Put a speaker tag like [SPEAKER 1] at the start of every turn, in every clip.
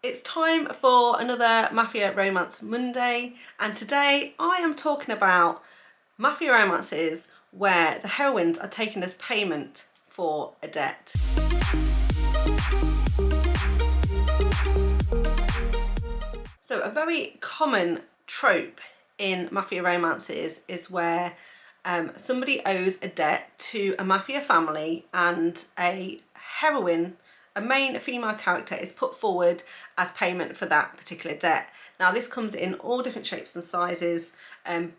[SPEAKER 1] It's time for another Mafia Romance Monday, and today I am talking about mafia romances where the heroines are taken as payment for a debt. So a very common trope in mafia romances is where somebody owes a debt to a mafia family and a heroine, a main female character, is put forward as payment for that particular debt. Now this comes in all different shapes and sizes,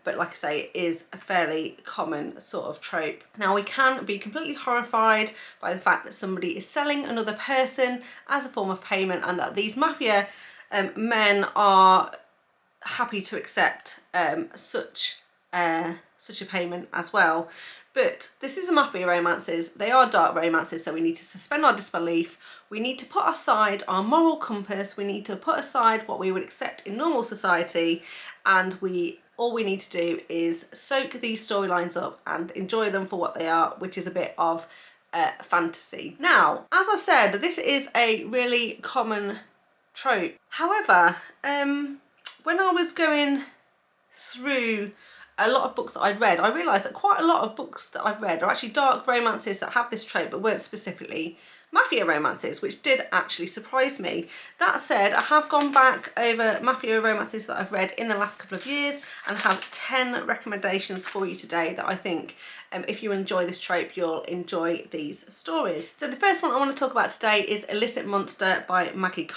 [SPEAKER 1] but like I say, it is a fairly common sort of trope. Now we can be completely horrified by the fact that somebody is selling another person as a form of payment, and that these mafia men are happy to accept such a payment as well. But this is a mafia romances. They are dark romances, so we need to suspend our disbelief. We need to put aside our moral compass. We need to put aside what we would accept in normal society, and all we need to do is soak these storylines up and enjoy them for what they are, which is a bit of fantasy. Now, as I've said, this is a really common trope. However, when I was going through a lot of books that I'd read, I realised that quite a lot of books that I've read are actually dark romances that have this trope, but weren't specifically mafia romances, which did actually surprise me. That said, I have gone back over mafia romances that I've read in the last couple of years and have 10 recommendations for you today that I think if you enjoy this trope, you'll enjoy these stories. So the first one I want to talk about today is Illicit Monster by Maggie.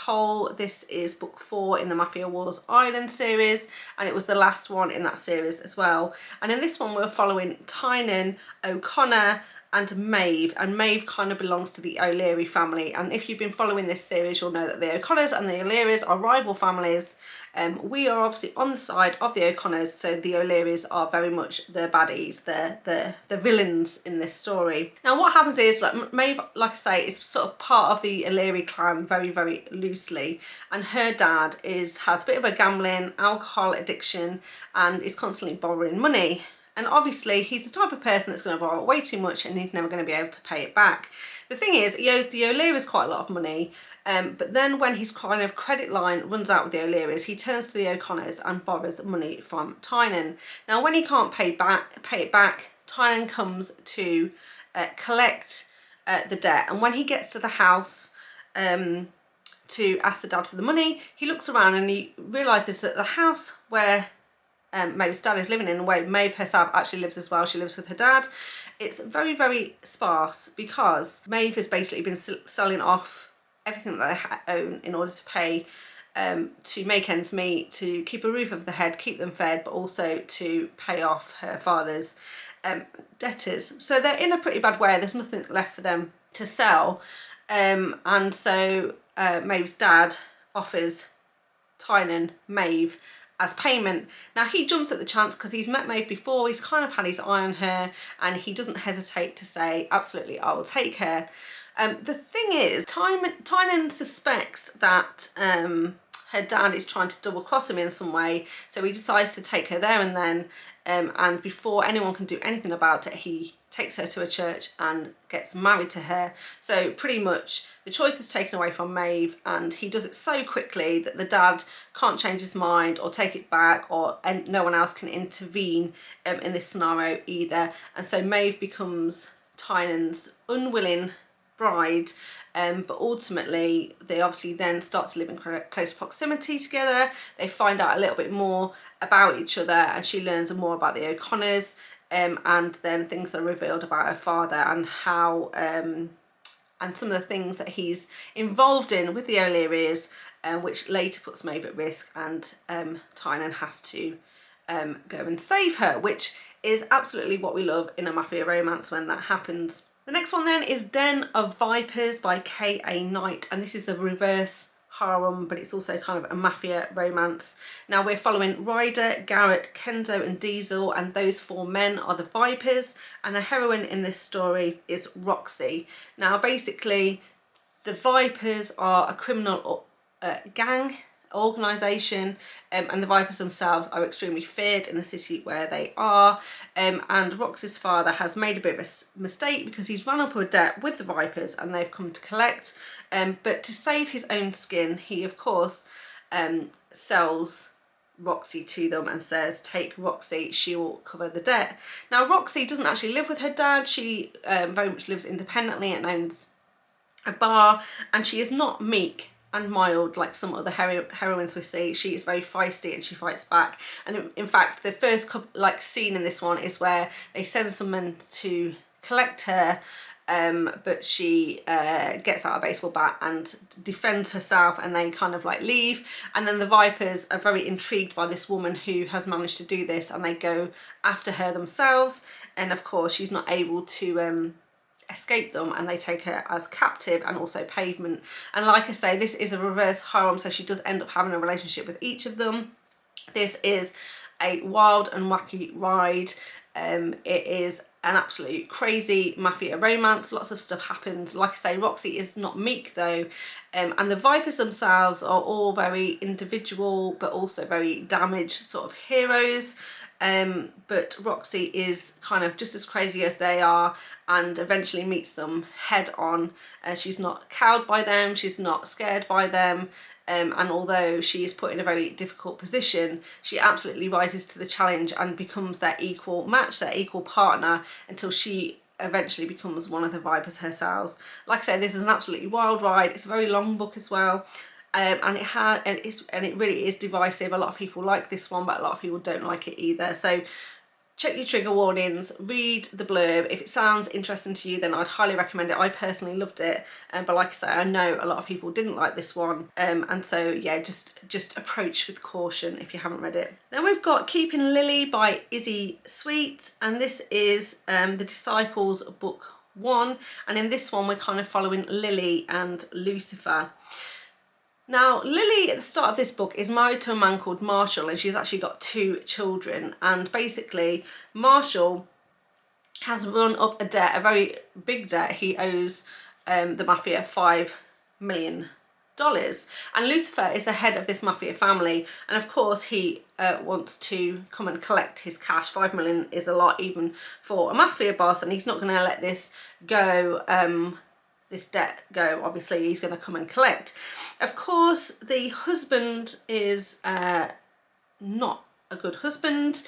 [SPEAKER 1] This is book 4 in the Mafia Wars Island series, and it was the last one in that series as well. And in this one we're following Tynan, O'Connor and Maeve, and Maeve kind of belongs to the O'Leary family. And if you've been following this series, you'll know that the O'Connors and the O'Learys are rival families. We are obviously on the side of the O'Connors, so the O'Learys are very much the baddies, the villains in this story. Now what happens is, like, Maeve, like I say, is sort of part of the O'Leary clan very, very loosely, and her dad has a bit of a gambling, alcohol addiction, and is constantly borrowing money. And obviously he's the type of person that's going to borrow way too much and he's never going to be able to pay it back. The thing is, he owes the O'Learys quite a lot of money, but then when his kind of credit line runs out with the O'Learys, he turns to the O'Connors and borrows money from Tynan. Now when he can't pay it back, Tynan comes to collect the debt, and when he gets to the house to ask the dad for the money, he looks around and he realises that the house where Maeve's dad is living in, where Maeve herself actually lives as well, she lives with her dad, it's very, very sparse, because Maeve has basically been selling off everything that they own in order to pay, to make ends meet, to keep a roof over their head, keep them fed, but also to pay off her father's debtors. So they're in a pretty bad way. There's nothing left for them to sell, and so Maeve's dad offers Tynan Maeve as payment. Now he jumps at the chance because he's met Maeve before, he's kind of had his eye on her, and he doesn't hesitate to say, absolutely, I will take her. The thing is, Tynan suspects that her dad is trying to double cross him in some way, so he decides to take her there and then, and before anyone can do anything about it, he takes her to a church and gets married to her. So pretty much the choice is taken away from Maeve, and he does it so quickly that the dad can't change his mind or take it back, and no one else can intervene in this scenario either. And so Maeve becomes Tynan's unwilling bride, but ultimately they obviously then start to live in close proximity together. They find out a little bit more about each other, and she learns more about the O'Connors, and then things are revealed about her father and how and some of the things that he's involved in with the O'Learys, which later puts Maeve at risk, and Tynan has to go and save her, which is absolutely what we love in a mafia romance when that happens. The next one then is Den of Vipers by K.A. Knight, and this is the reverse harem, but it's also kind of a mafia romance. Now we're following Ryder, Garrett, Kenzo and Diesel, and those 4 men are the Vipers, and the heroine in this story is Roxy. Now basically the Vipers are a criminal gang organisation, and the Vipers themselves are extremely feared in the city where they are, and Roxy's father has made a bit of a mistake because he's run up a debt with the Vipers and they've come to collect, but to save his own skin, he of course sells Roxy to them and says, take Roxy, she will cover the debt. Now Roxy doesn't actually live with her dad, she very much lives independently and owns a bar, and she is not meek and mild like some other heroines we see. She is very feisty and she fights back, and in fact the first scene in this one is where they send some men to collect her, but she gets out a baseball bat and defends herself, and they kind of like leave, and then the Vipers are very intrigued by this woman who has managed to do this, and they go after her themselves, and of course she's not able to escape them, and they take her as captive and also pavement. And like I say, this is a reverse harem, so she does end up having a relationship with each of them. This is a wild and wacky ride. It is an absolute crazy mafia romance. Lots of stuff happens. Like I say, Roxy is not meek though, and the Vipers themselves are all very individual but also very damaged sort of heroes. But Roxy is kind of just as crazy as they are and eventually meets them head on. She's not cowed by them, she's not scared by them, and although she is put in a very difficult position, she absolutely rises to the challenge and becomes their equal match, their equal partner, until she eventually becomes one of the Vipers herself. Like I say, this is an absolutely wild ride. It's a very long book as well. And it really is divisive. A lot of people like this one, but a lot of people don't like it either. So check your trigger warnings, read the blurb. If it sounds interesting to you, then I'd highly recommend it. I personally loved it, but like I say, I know a lot of people didn't like this one, and so yeah, just approach with caution if you haven't read it. Then we've got Keeping Lily by Izzy Sweet, and this is the Disciples book 1, and in this one we're kind of following Lily and Lucifer. Now, Lily at the start of this book is married to a man called Marshall, and she's actually got 2 children, and basically Marshall has run up a debt, a very big debt. He owes the Mafia $5 million, and Lucifer is the head of this Mafia family, and of course he wants to come and collect his cash. $5 million is a lot even for a Mafia boss, and he's not going to let this go, this debt go. Obviously he's going to come and collect. Of course the husband is not a good husband,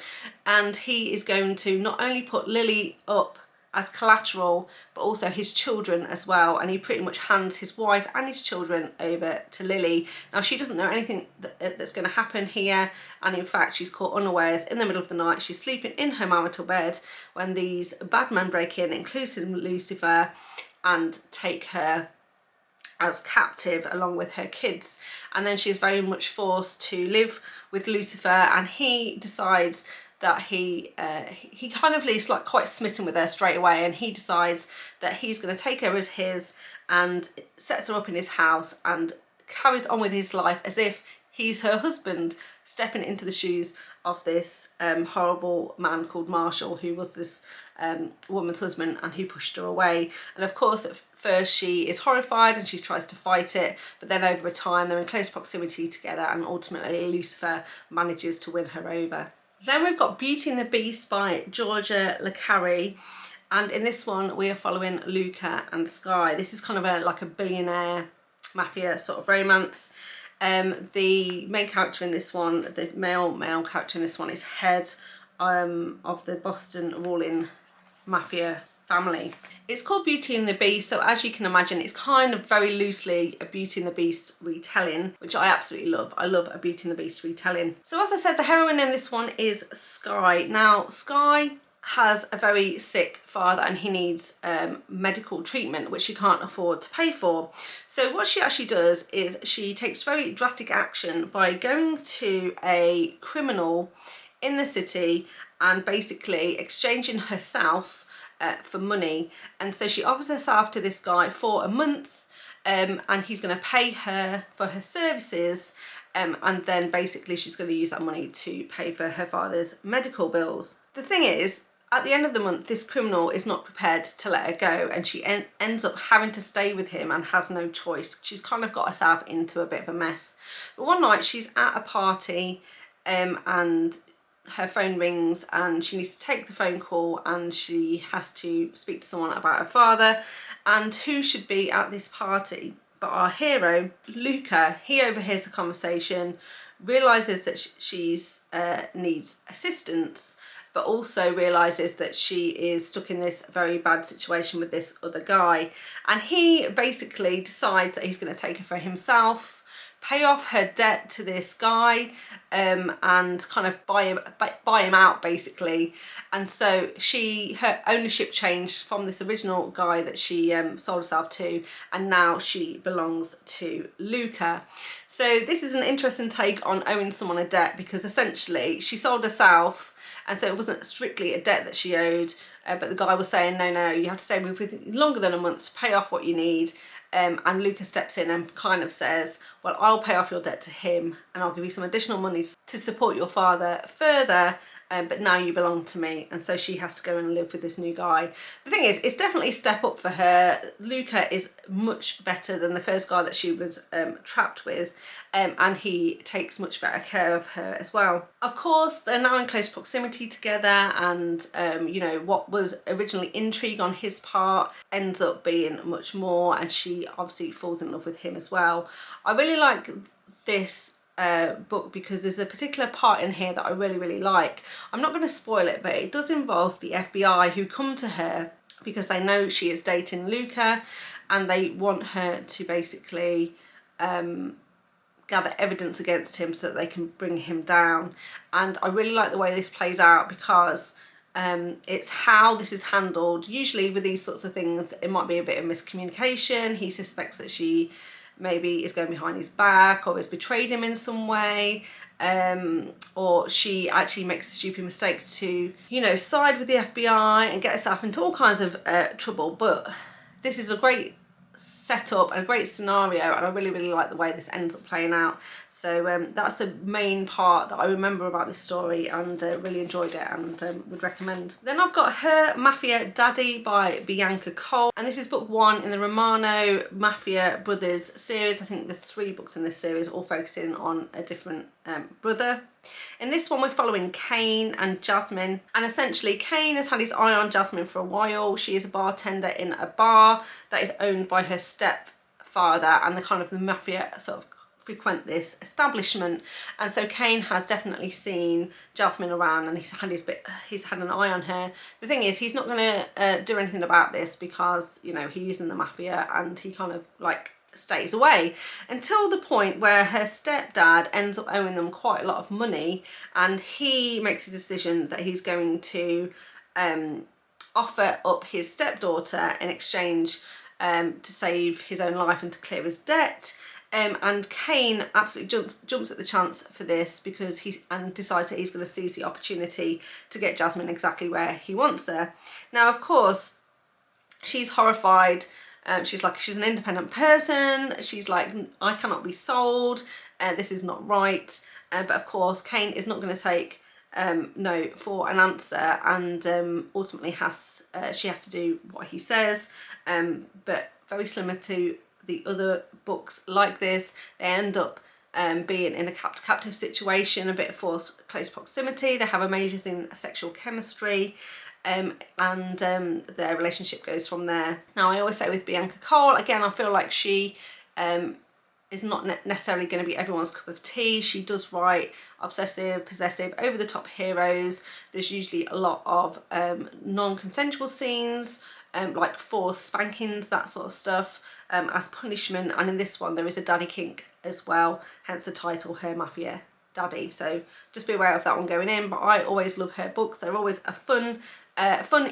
[SPEAKER 1] and he is going to not only put Lily up as collateral but also his children as well, and he pretty much hands his wife and his children over to Lily. Now she doesn't know anything that's going to happen here, and in fact she's caught unawares in the middle of the night. She's sleeping in her marital bed when these bad men break in, including Lucifer, and take her as captive along with her kids, and then she's very much forced to live with Lucifer, and he decides that he kind of is like quite smitten with her straight away, and he decides that he's going to take her as his and sets her up in his house and carries on with his life as if he's her husband, stepping into the shoes of this horrible man called Marshall, who was this woman's husband and who pushed her away. And of course at first she is horrified and she tries to fight it, but then over time they're in close proximity together, and ultimately Lucifer manages to win her over. Then we've got Beauty and the Beast by Georgia Le Carre, and in this one we are following Luca and Sky. This is kind of like a billionaire mafia sort of romance. The main character in this one, the male character in this one, is head of the Boston ruling mafia family. It's called Beauty and the Beast, so as you can imagine it's kind of very loosely a Beauty and the Beast retelling, which I absolutely love. I love a Beauty and the Beast retelling. So as I said, the heroine in this one is Sky. Now Sky has a very sick father and he needs medical treatment which she can't afford to pay for. So what she actually does is she takes very drastic action by going to a criminal in the city and basically exchanging herself for money. And so she offers herself to this guy for a month, and he's going to pay her for her services, and then basically she's going to use that money to pay for her father's medical bills. The thing is, At the end of the month, this criminal is not prepared to let her go, and she ends up having to stay with him and has no choice. She's kind of got herself into a bit of a mess. But one night she's at a party and her phone rings, and she needs to take the phone call, and she has to speak to someone about her father. And who should be at this party but our hero, Luca. He overhears the conversation, realises that she's needs assistance, but also realises that she is stuck in this very bad situation with this other guy. And he basically decides that he's going to take her for himself, pay off her debt to this guy, and kind of buy him out basically. And so her ownership changed from this original guy that she sold herself to, and now she belongs to Luca. So this is an interesting take on owing someone a debt, because essentially she sold herself, and so it wasn't strictly a debt that she owed, but the guy was saying, no, you have to stay with me longer than a month to pay off what you need. And Luca steps in and kind of says, well, I'll pay off your debt to him, and I'll give you some additional money to support your father further, but now you belong to me. And so she has to go and live with this new guy. The thing is, it's definitely a step up for her. Luca is much better than the first guy that she was trapped with, and he takes much better care of her as well. Of course, they're now in close proximity together, and you know, what was originally intrigue on his part ends up being much more, and she obviously falls in love with him as well. I really like this book because there's a particular part in here that I really like. I'm not going to spoil it, but it does involve the FBI, who come to her because they know she is dating Luca, and they want her to basically gather evidence against him so that they can bring him down. And I really like the way this plays out, because it's how this is handled. Usually with these sorts of things, it might be a bit of miscommunication. He suspects that she maybe is going behind his back, or has betrayed him in some way, or she actually makes a stupid mistake to, you know, side with the FBI and get herself into all kinds of trouble. But this is a great setup and a great scenario, and I really like the way this ends up playing out. So that's the main part that I remember about this story, and really enjoyed it, and would recommend. Then I've got Her Mafia Daddy by Bianca Cole, and this is book 1 in the Romano Mafia Brothers series. I think there's 3 books in this series, all focusing on a different brother. In this one, we're following Kane and Jasmine, and essentially Kane has had his eye on Jasmine for a while. She is a bartender in a bar that is owned by her stepfather, and the mafia sort of frequent this establishment. And so Kane has definitely seen Jasmine around, and he's had an eye on her. The thing is, he's not going to do anything about this, because, you know, he's in the mafia, and he kind of like stays away, until the point where her stepdad ends up owing them quite a lot of money, and he makes a decision that he's going to offer up his stepdaughter in exchange to save his own life and to clear his debt. And Kane absolutely jumps at the chance for this, because he decides that he's going to seize the opportunity to get Jasmine exactly where he wants her. Now, of course, she's horrified. She's an independent person. She's like, I cannot be sold. This is not right. But of course, Kane is not going to take no for an answer, and ultimately she has to do what he says. But very similar to the other books like this, they end up being in a captive situation, a bit of forced close proximity. They have amazing sexual chemistry. And their relationship goes from there. Now, I always say with Bianca Cole, again, I feel like she is not necessarily going to be everyone's cup of tea. She does write obsessive, possessive, over-the-top heroes. There's usually a lot of non-consensual scenes, like forced spankings, that sort of stuff, as punishment. And in this one, there is a daddy kink as well, hence the title, Her Mafia Daddy. So just be aware of that one going in. But I always love her books. They're always a fun,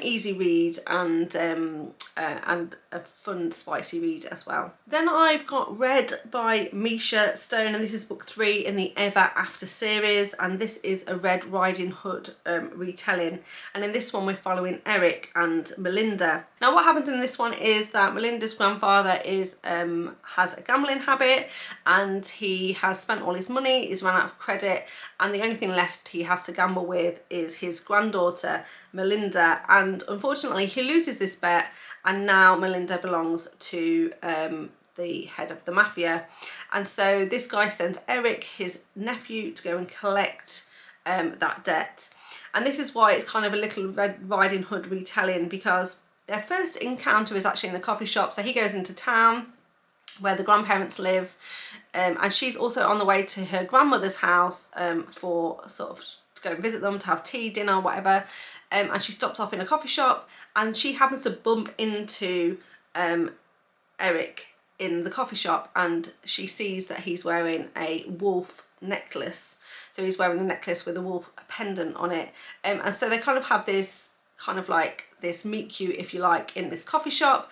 [SPEAKER 1] easy read, and a fun, spicy read as well. Then I've got Red by Measha Stone, and this is book 3 in the Ever After series, and this is a Red Riding Hood retelling. And in this one, we're following Eric and Melinda. Now, what happens in this one is that Melinda's grandfather has a gambling habit, and he has spent all his money, he's run out of credit, and the only thing left he has to gamble with is his granddaughter, Melinda. Melinda, and unfortunately he loses this bet, and now Melinda belongs to the head of the mafia. And so this guy sends Eric, his nephew, to go and collect that debt. And this is why it's kind of a little Red Riding Hood retelling, because their first encounter is actually in a coffee shop. So he goes into town where the grandparents live, and she's also on the way to her grandmother's house for sort of to go and visit them, to have tea, dinner, whatever. And she stops off in a coffee shop, and she happens to bump into Eric in the coffee shop, and she sees that he's wearing a wolf necklace. So he's wearing a necklace with a wolf pendant on it, and so they kind of have this kind of like this meet cute, if you like, in this coffee shop.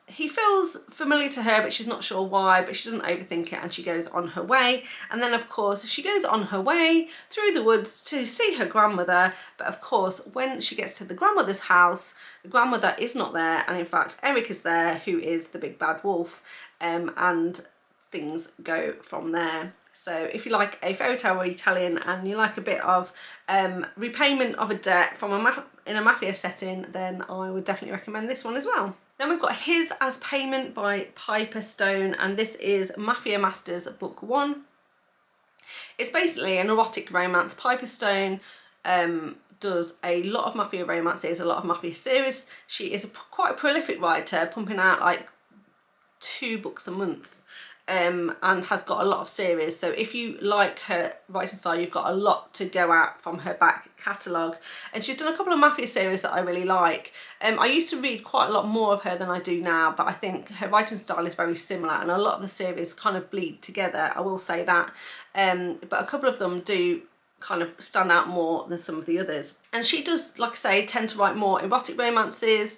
[SPEAKER 1] He feels familiar to her, but she's not sure why, but she doesn't overthink it, and she goes on her way. And then of course she goes on her way through the woods to see her grandmother, but of course when she gets to the grandmother's house, the grandmother is not there, and in fact Eric is there, who is the big bad wolf, and things go from there. So if you like a fairy tale retelling and you like a bit of repayment of a debt from in a mafia setting, then I would definitely recommend this one as well. Then we've got His as Payment by Piper Stone, and this is Mafia Masters Book 1. It's basically an erotic romance. Piper Stone does a lot of mafia romances, a lot of mafia series. She is quite a prolific writer, pumping out like 2 books a month. And has got a lot of series. So if you like her writing style, you've got a lot to go at from her back catalogue. And she's done a couple of mafia series that I really like. I used to read quite a lot more of her than I do now, but I think her writing style is very similar, and a lot of the series kind of bleed together, I will say that. But a couple of them do kind of stand out more than some of the others. And she does, like I say, tend to write more erotic romances.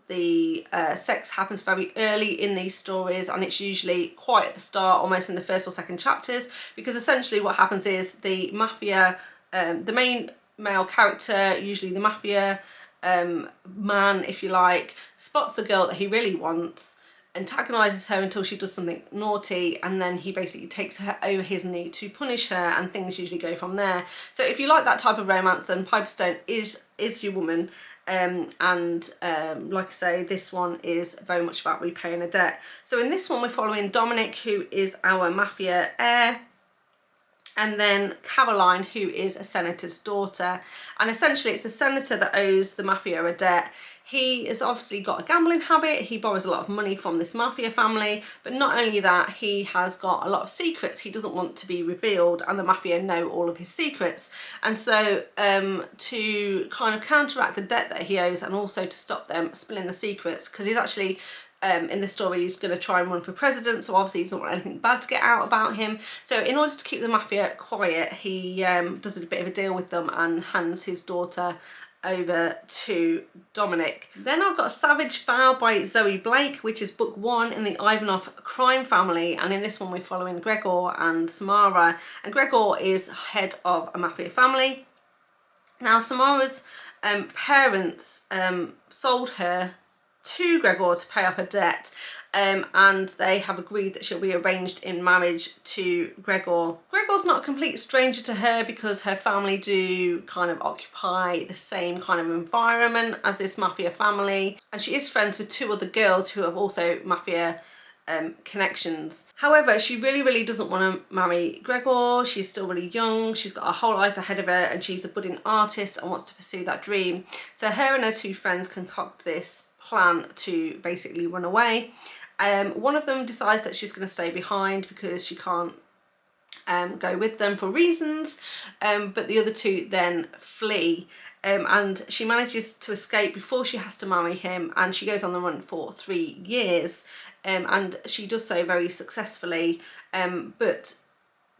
[SPEAKER 1] The sex happens very early in these stories, and it's usually quite at the start, almost in the first or second chapters, because essentially what happens is the mafia, the main male character, usually the mafia man, if you like, spots the girl that he really wants, antagonises her until she does something naughty, and then he basically takes her over his knee to punish her, and things usually go from there. So if you like that type of romance, then Piper Stone is your woman. Like I say, this one is very much about repaying a debt. So in this one we're following Dominic, who is our mafia heir, and then Caroline, who is a senator's daughter. And essentially it's the senator that owes the mafia a debt. He has obviously got a gambling habit. He borrows a lot of money from this mafia family, but not only that, he has got a lot of secrets he doesn't want to be revealed, and the mafia know all of his secrets. And so to kind of counteract the debt that he owes, and also to stop them spilling the secrets, because he's actually in the story he's going to try and run for president, so obviously he doesn't want anything bad to get out about him. So in order to keep the mafia quiet, he does a bit of a deal with them and hands his daughter over to Dominic. Then I've got Savage Vow by Zoe Blake, which is book 1 in the Ivanov crime family, and in this one we're following Gregor and Samara, and Gregor is head of a mafia family. Now Samara's parents sold her to Gregor to pay off her debt, and they have agreed that she'll be arranged in marriage to Gregor. Gregor's not a complete stranger to her, because her family do kind of occupy the same kind of environment as this mafia family, and she is friends with 2 other girls who have also mafia connections. However, she really doesn't want to marry Gregor. She's still really young, she's got a whole life ahead of her, and she's a budding artist and wants to pursue that dream. So her and her 2 friends concoct this plan to basically run away. One of them decides that she's going to stay behind because she can't go with them for reasons, but the other 2 then flee, and she manages to escape before she has to marry him, and she goes on the run for 3 years, and she does so very successfully, but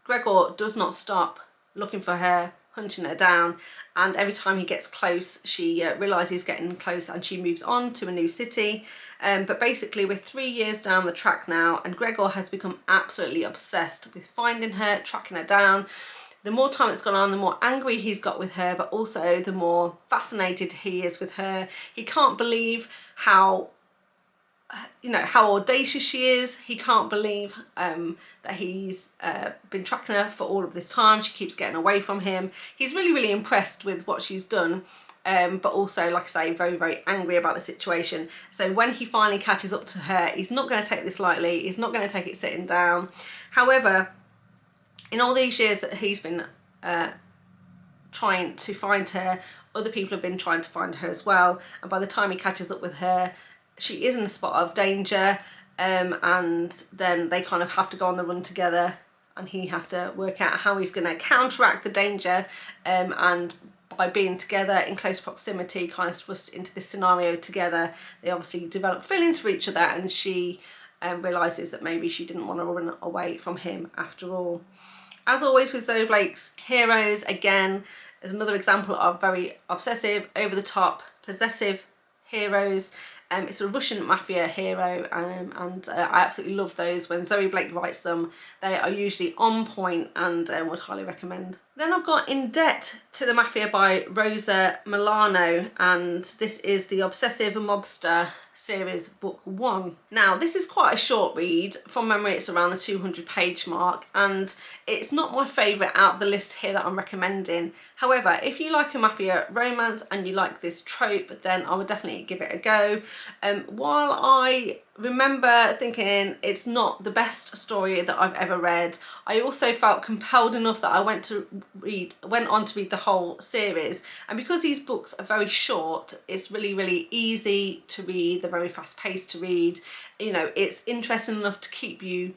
[SPEAKER 1] Gregor does not stop looking for her, hunting her down, and every time he gets close she realises he's getting close, and she moves on to a new city. But basically we're 3 years down the track now, and Gregor has become absolutely obsessed with finding her, tracking her down. The more time that's gone on, the more angry he's got with her, but also the more fascinated he is with her. He can't believe how you know, how audacious she is. He can't believe that he's been tracking her for all of this time. She keeps getting away from him. He's really, really impressed with what she's done, but also, like I say, very, very angry about the situation. So when he finally catches up to her, he's not going to take this lightly. He's not going to take it sitting down. However, in all these years that he's been trying to find her, other people have been trying to find her as well. And by the time he catches up with her, she is in a spot of danger, and then they kind of have to go on the run together, and he has to work out how he's going to counteract the danger, and by being together in close proximity, kind of thrust into this scenario together, they obviously develop feelings for each other, and she realises that maybe she didn't want to run away from him after all. As always with Zoe Blake's heroes, again, is another example of very obsessive, over-the-top, possessive heroes. It's a Russian mafia hero, and I absolutely love those. When Zoe Blake writes them, they are usually on point, and would highly recommend. Then I've got In Debt to the Mafia by Rosa Milano, and this is the Obsessive Mobster series, book 1. Now, this is quite a short read. From memory, it's around the 200-page mark, and it's not my favourite out of the list here that I'm recommending. However, if you like a mafia romance and you like this trope, then I would definitely give it a go. While I remember thinking it's not the best story that I've ever read, I also felt compelled enough that I went on to read the whole series. And because these books are very short, it's really, really easy to read. They're very fast paced to read. You know, it's interesting enough to keep you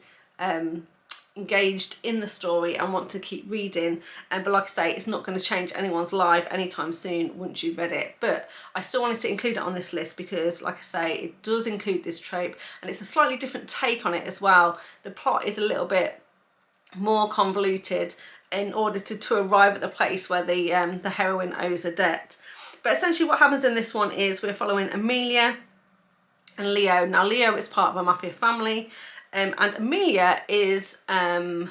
[SPEAKER 1] engaged in the story and want to keep reading, but like I say, it's not going to change anyone's life anytime soon once you've read it. But I still wanted to include it on this list because, like I say, it does include this trope, and it's a slightly different take on it as well. The plot is a little bit more convoluted in order to arrive at the place where the heroine owes a debt. But essentially what happens in this one is we're following Amelia and Leo. Now, Leo is part of a mafia family, and Amelia is an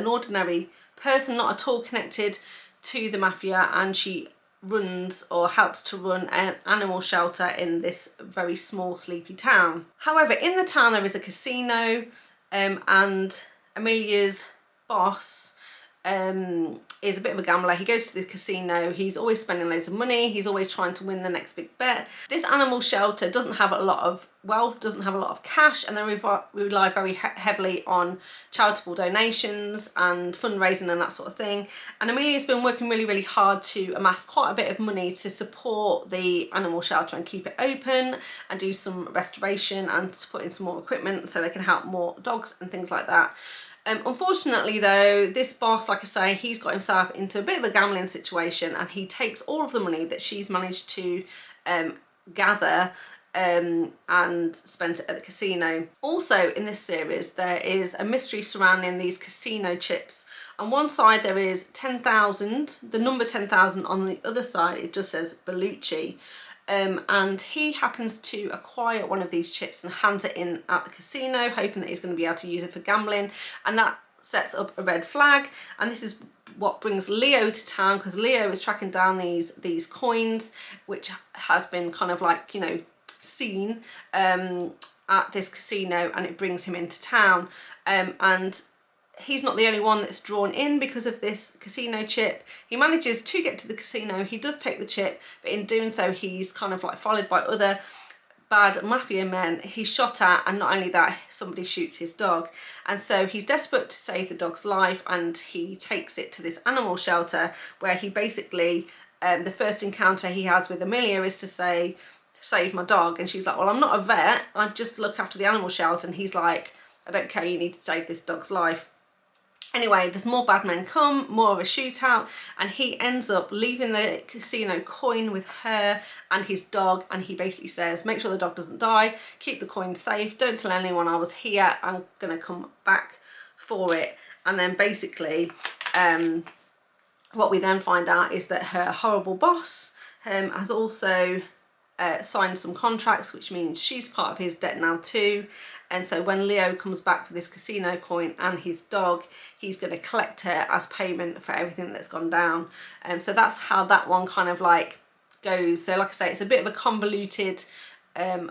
[SPEAKER 1] ordinary person, not at all connected to the mafia, and she runs or helps to run an animal shelter in this very small, sleepy town. However, in the town there is a casino, and Amelia's boss is a bit of a gambler. He goes to the casino, he's always spending loads of money, he's always trying to win the next big bet. This animal shelter doesn't have a lot of wealth, doesn't have a lot of cash, and they rely very heavily on charitable donations and fundraising and that sort of thing. And Amelia's been working really, really hard to amass quite a bit of money to support the animal shelter and keep it open and do some restoration and to put in some more equipment so they can help more dogs and things like that. Unfortunately though, this boss, like I say, he's got himself into a bit of a gambling situation, and he takes all of the money that she's managed to gather and spent it at the casino. Also in this series there is a mystery surrounding these casino chips. On one side there is 10,000, the number 10,000. On the other side it just says Bellucci. And he happens to acquire one of these chips and hands it in at the casino, hoping that he's going to be able to use it for gambling, and that sets up a red flag. And this is what brings Leo to town, because Leo is tracking down these coins, which has been kind of like, you know, seen at this casino, and it brings him into town. And he's not the only one that's drawn in because of this casino chip. He manages to get to the casino, he does take the chip, but in doing so he's kind of like followed by other bad mafia men. He's shot at, and not only that, somebody shoots his dog. And so he's desperate to save the dog's life, and he takes it to this animal shelter where he basically, the first encounter he has with Amelia is to say, "Save my dog," and she's like, "Well, I'm not a vet, I just look after the animal shelter," and he's like, "I don't care, you need to save this dog's life." Anyway, there's more bad men come, more of a shootout, and he ends up leaving the casino coin with her and his dog, and he basically says, "Make sure the dog doesn't die, keep the coin safe, don't tell anyone I was here, I'm gonna come back for it." And then basically what we then find out is that her horrible boss has also signed some contracts, which means she's part of his debt now too. And so when Leo comes back for this casino coin and his dog, he's going to collect her as payment for everything that's gone down. So that's how that one kind of like goes. So like I say, it's a bit of a convoluted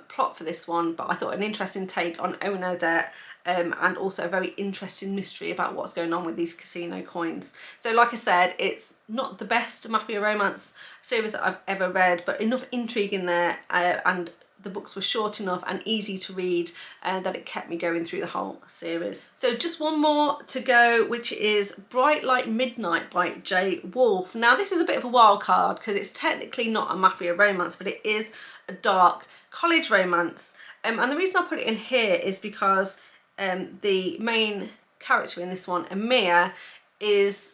[SPEAKER 1] plot for this one, but I thought an interesting take on owing a debt, and also a very interesting mystery about what's going on with these casino coins. So like I said, it's not the best Mafia Romance series that I've ever read, but enough intrigue in there, and the books were short enough and easy to read that it kept me going through the whole series. So just one more to go, which is Bright Like Midnight by J. Wolfe. Now this is a bit of a wild card because it's technically not a Mafia Romance, but it is a dark college romance. And the reason I put it in here is because the main character in this one, Amir, is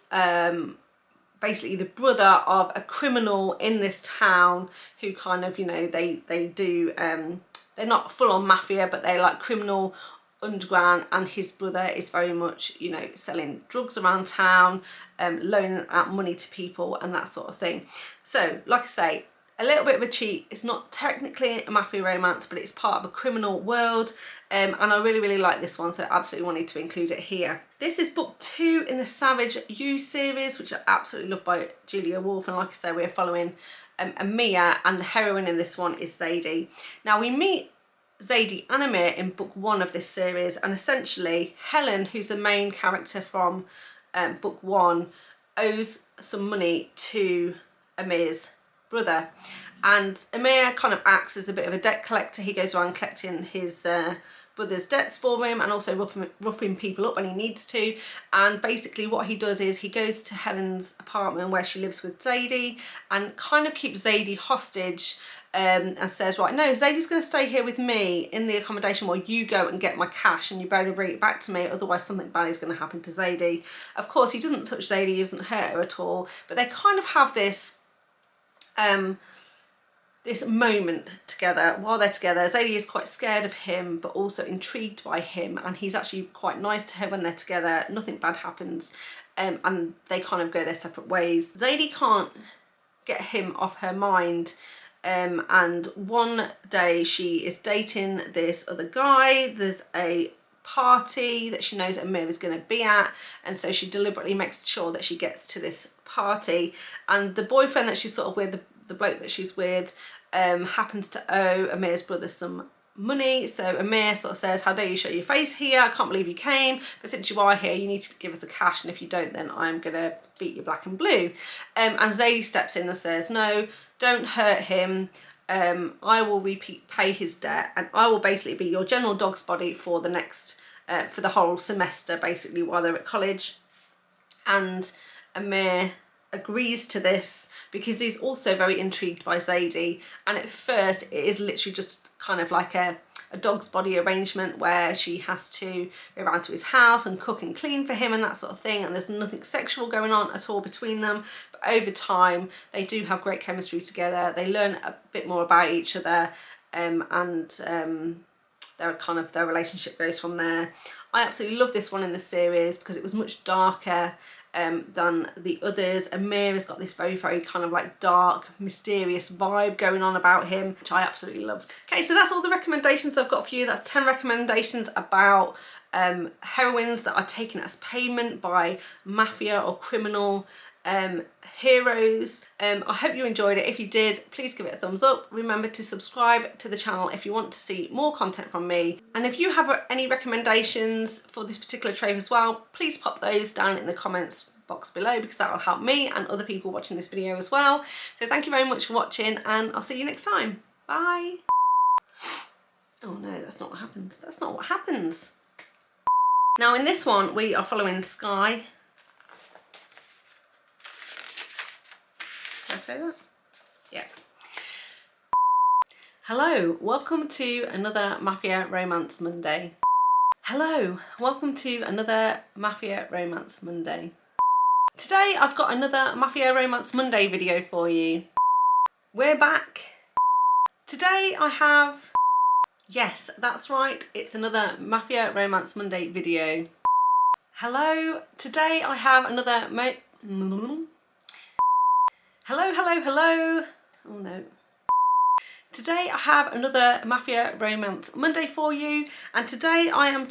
[SPEAKER 1] basically the brother of a criminal in this town who kind of, you know, they do, they're not full on mafia, but they're like criminal underground, and his brother is very much, you know, selling drugs around town, loaning out money to people and that sort of thing. So like I say, a little bit of a cheat. It's not technically a Mafia Romance, but it's part of a criminal world, and I really like this one, so I absolutely wanted to include it here. This is book 2 in the Savage You series, which I absolutely love, by Julia Wolfe, and like I say, we're following Amir, and the heroine in this one is Zadie. Now we meet Zadie and Amir in book 1 of this series, and essentially Helen, who's the main character from book 1, owes some money to Amir's brother, and Amir kind of acts as a bit of a debt collector. He goes around collecting his brother's debts for him, and also roughing people up when he needs to. And basically what he does is he goes to Helen's apartment where she lives with Zadie, and kind of keeps Zadie hostage, and says, right, no, Zadie's going to stay here with me in the accommodation while you go and get my cash, and you better bring it back to me, otherwise something bad is going to happen to Zadie. Of course he doesn't touch Zadie, he doesn't hurt her at all, but they kind of have this this moment together. While they're together, Zadie is quite scared of him but also intrigued by him, and he's actually quite nice to her when they're together. Nothing bad happens, and they kind of go their separate ways. Zadie can't get him off her mind, and one day she is dating this other guy. There's a party that she knows Amir is going to be at, and so she deliberately makes sure that she gets to this party, and the boyfriend that she's sort of with, the bloke that she's with, happens to owe Amir's brother some money. So Amir sort of says, how dare you show your face here, I can't believe you came, but since you are here you need to give us the cash, and if you don't then I'm gonna beat you black and blue. And Zadie steps in and says, no, don't hurt him, I will repay his debt, and I will basically be your general dog's body for the next for the whole semester, basically, while they're at college. And Amir agrees to this because he's also very intrigued by Zadie, and at first it is literally just kind of like a dog's body arrangement where she has to go around to his house and cook and clean for him and that sort of thing, and there's nothing sexual going on at all between them. But over time they do have great chemistry together, they learn a bit more about each other, and their relationship goes from there. I absolutely love this one in the series because it was much darker than the others. Amir has got this very kind of like dark, mysterious vibe going on about him, which I absolutely loved. Okay, so that's all the recommendations I've got for you. That's 10 recommendations about heroines that are taken as payment by mafia or criminal heroes. I hope you enjoyed it. If you did, please give it a thumbs up. Remember to subscribe to the channel if you want to see more content from me, and if you have any recommendations for this particular trope as well, please pop those down in the comments box below, because that will help me and other people watching this video as well. So thank you very much for watching, and I'll see you next time. Bye. Oh no, that's not what happens. That's not what happens. Now in this one we are following Sky. Did I say that? Yeah. Hello, welcome to another Mafia Romance Monday. Hello, welcome to another Mafia Romance Monday. Today I've got another Mafia Romance Monday video for you. We're back. Today I have, yes, that's right, it's another Mafia Romance Monday video. Hello, today I have another Hello. Oh no. Today I have another Mafia Romance Monday for you, and today I am